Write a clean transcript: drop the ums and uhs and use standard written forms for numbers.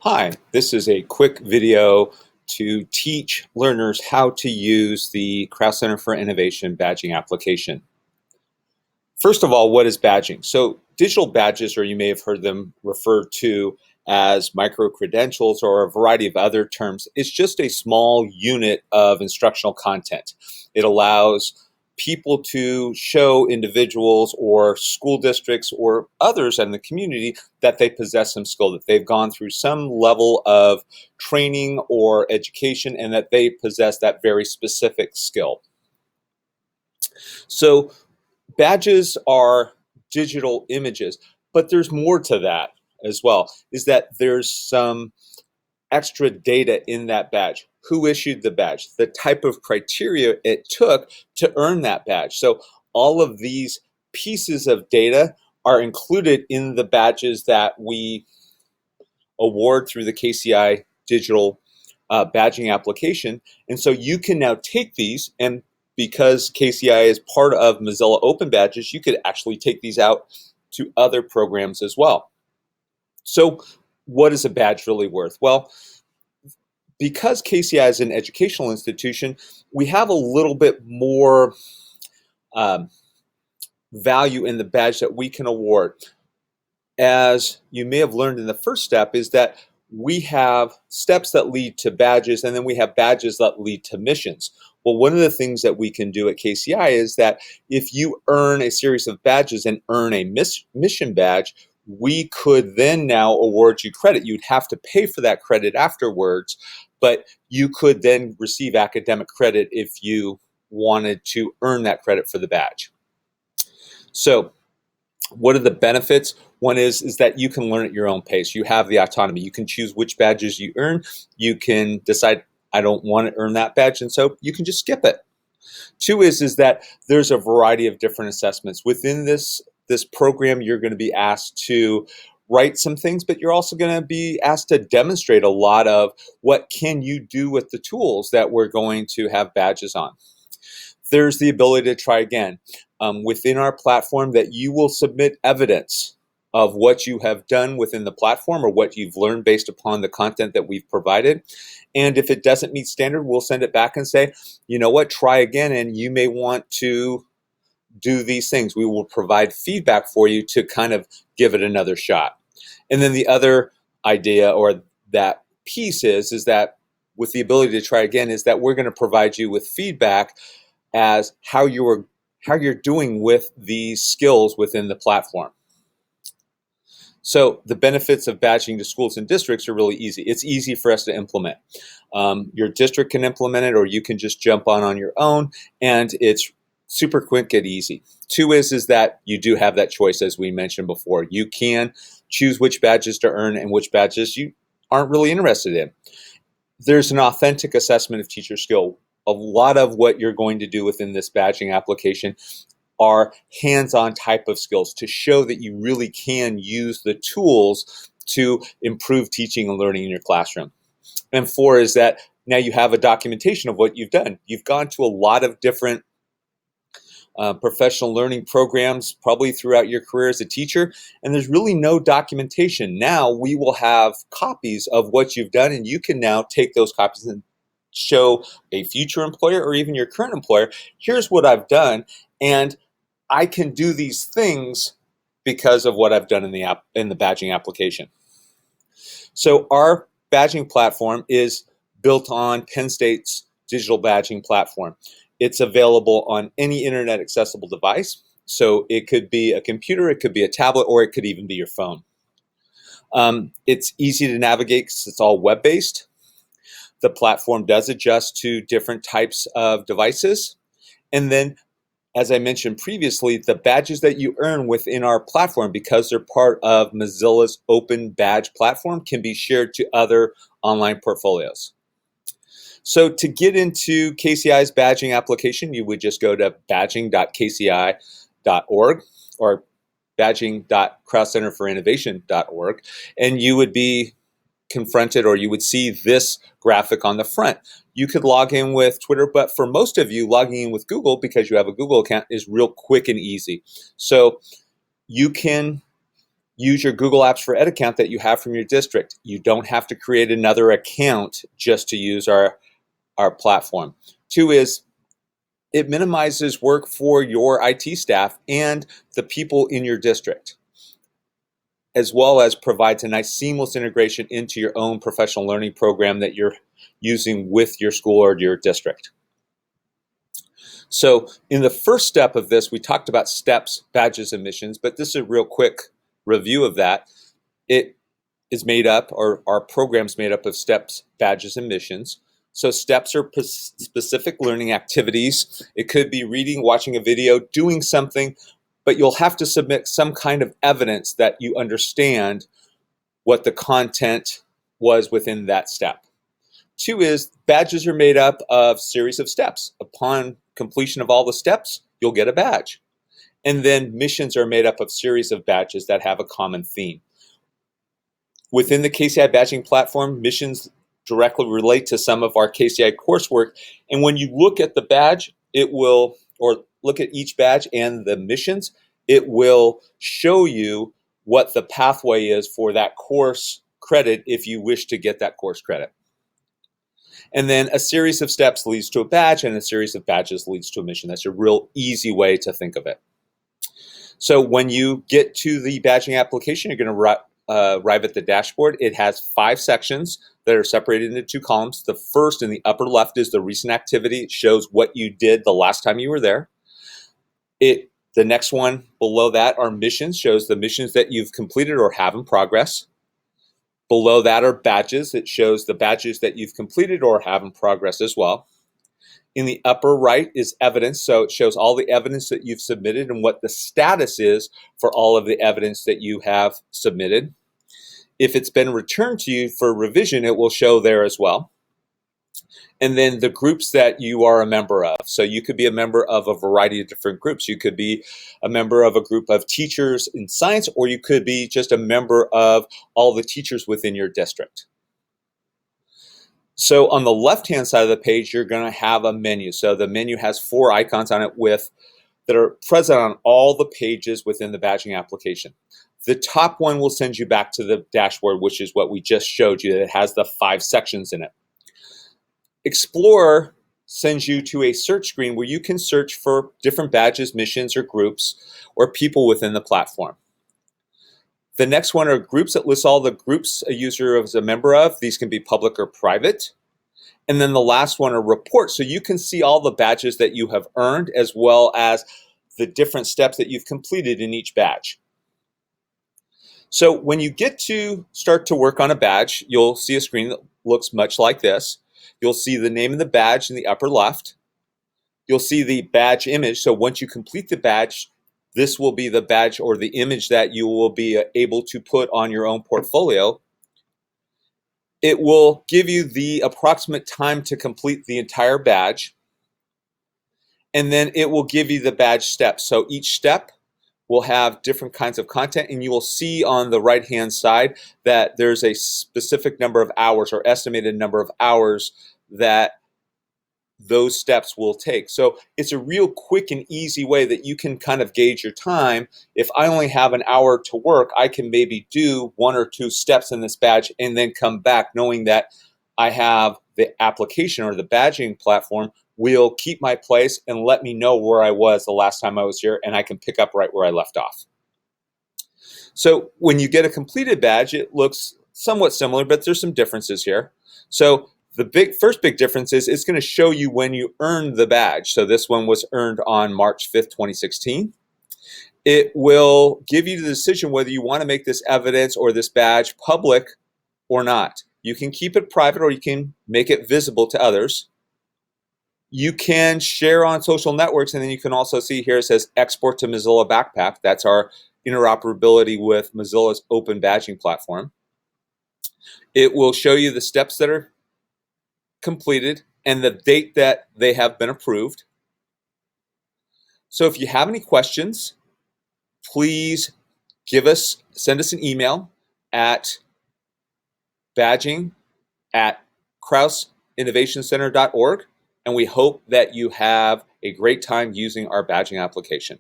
Hi, this is a quick video to teach learners how to use the Krause Center for Innovation badging application. First of all, what is badging? So digital badges, or you may have heard them referred to as micro-credentials or a variety of other terms, is just a small unit of instructional content. It allows people to show individuals or school districts or others in the community that they possess some skill, that they've gone through some level of training or education, and that they possess that very specific skill. So badges are digital images, but there's more to that as well, is that there's some extra data in that badge. Who issued the badge? The type of criteria it took to earn that badge. So all of these pieces of data are included in the badges that we award through the KCI digital badging application. And so you can now take these, and because KCI is part of Mozilla Open Badges, you could actually take these out to other programs as well. So what is a badge really worth? Well, because KCI is an educational institution, we have a little bit more value in the badge that we can award. As you may have learned in the first step, is that we have steps that lead to badges, and then we have badges that lead to missions. Well, one of the things that we can do at KCI is that if you earn a series of badges and earn a mission badge, we could then now award you credit. You'd have to pay for that credit afterwards, but you could then receive academic credit if you wanted to earn that credit for the badge. So what are the benefits? One is that you can learn at your own pace. You have the autonomy. You can choose which badges you earn. You can decide, I don't want to earn that badge, and so you can just skip it. Two is that there's a variety of different assessments. Within this program, you're going to be asked to write some things, but you're also going to be asked to demonstrate a lot of what can you do with the tools that we're going to have badges on. There's the ability to try again. Within our platform, that you will submit evidence of what you have done within the platform or what you've learned based upon the content that we've provided. And if it doesn't meet standard, we'll send it back and say, you know what, try again, and you may want to do these things. We will provide feedback for you to kind of give it another shot. And then the other idea, or that piece is that with the ability to try again, is that we're going to provide you with feedback as how you're doing with these skills within the platform. So the benefits of badging to schools and districts are really easy. It's easy for us to implement. Your district can implement it, or you can just jump on your own, and it's super quick and easy. Two is that you do have that choice, as we mentioned before. You can choose which badges to earn and which badges you aren't really interested in. There's an authentic assessment of teacher skill. A lot of what you're going to do within this badging application are hands-on type of skills to show that you really can use the tools to improve teaching and learning in your classroom. And four is that now you have a documentation of what you've done. You've gone to a lot of different professional learning programs probably throughout your career as a teacher, and there's really no documentation. Now we will have copies of what you've done, and you can now take those copies and show a future employer or even your current employer, here's what I've done, and I can do these things because of what I've done in the badging application. So our badging platform is built on Penn State's digital badging platform. It's available on any internet accessible device. So it could be a computer, it could be a tablet, or it could even be your phone. It's easy to navigate because it's all web-based. The platform does adjust to different types of devices. And then, as I mentioned previously, the badges that you earn within our platform, because they're part of Mozilla's Open Badge platform, can be shared to other online portfolios. So to get into KCI's badging application, you would just go to badging.kci.org or badging.krausecenterforinnovation.org, and you would be confronted, or you would see this graphic on the front. You could log in with Twitter, but for most of you, logging in with Google, because you have a Google account, is real quick and easy. So you can use your Google Apps for Ed account that you have from your district. You don't have to create another account just to use our platform. 2 is it minimizes work for your IT staff and the people in your district, as well as provides a nice seamless integration into your own professional learning program that you're using with your school or your district. So in the first step of this, we talked about steps, badges, and missions, but this is a real quick review of that. It is made up, or our program's made up of steps, badges, and missions. So steps are specific learning activities. It could be reading, watching a video, doing something, but you'll have to submit some kind of evidence that you understand what the content was within that step. 2 is badges are made up of series of steps. Upon completion of all the steps, you'll get a badge. And then missions are made up of series of badges that have a common theme. Within the KCI badging platform, missions directly relate to some of our KCI coursework. And when you look at the badge, it will, or look at each badge and the missions, it will show you what the pathway is for that course credit if you wish to get that course credit. And then a series of steps leads to a badge, and a series of badges leads to a mission. That's a real easy way to think of it. So when you get to the badging application, you're going to arrive at the dashboard. It has 5 sections that are separated into 2 columns. The first in the upper left is the recent activity. It shows what you did the last time you were there. The next one below that are missions, shows the missions that you've completed or have in progress. Below that are badges. It shows the badges that you've completed or have in progress as well. In the upper right is evidence, so it shows all the evidence that you've submitted and what the status is for all of the evidence that you have submitted. If it's been returned to you for revision, it will show there as well. And then the groups that you are a member of. So you could be a member of a variety of different groups. You could be a member of a group of teachers in science, or you could be just a member of all the teachers within your district. So on the left-hand side of the page, you're going to have a menu. So the menu has 4 icons on it that are present on all the pages within the badging application. The top one will send you back to the dashboard, which is what we just showed you. It has the 5 sections in it. Explorer sends you to a search screen where you can search for different badges, missions, or groups, or people within the platform. The next one are groups that lists all the groups a user is a member of. These can be public or private. And then the last one are reports, so you can see all the badges that you have earned as well as the different steps that you've completed in each badge. So when you get to start to work on a badge, you'll see a screen that looks much like this. You'll see the name of the badge in the upper left. You'll see the badge image. So once you complete the badge, this will be the badge or the image that you will be able to put on your own portfolio. It will give you the approximate time to complete the entire badge. And then it will give you the badge steps. So each step will have different kinds of content, and you will see on the right-hand side that there's a specific number of hours or estimated number of hours that those steps will take. So it's a real quick and easy way that you can kind of gauge your time. If I only have an hour to work, I can maybe do 1 or 2 steps in this badge and then come back knowing that I have the application or the badging platform will keep my place and let me know where I was the last time I was here, and I can pick up right where I left off. So when you get a completed badge, it looks somewhat similar, but there's some differences here. So the first big difference is it's going to show you when you earned the badge. So this one was earned on March 5th, 2016. It will give you the decision whether you want to make this evidence or this badge public or not. You can keep it private or you can make it visible to others. You can share on social networks, and then you can also see here it says export to Mozilla Backpack. That's our interoperability with Mozilla's open badging platform. It will show you the steps that are completed and the date that they have been approved. So if you have any questions, please send us an email at badging@krausinnovationcenter.org, and we hope that you have a great time using our badging application.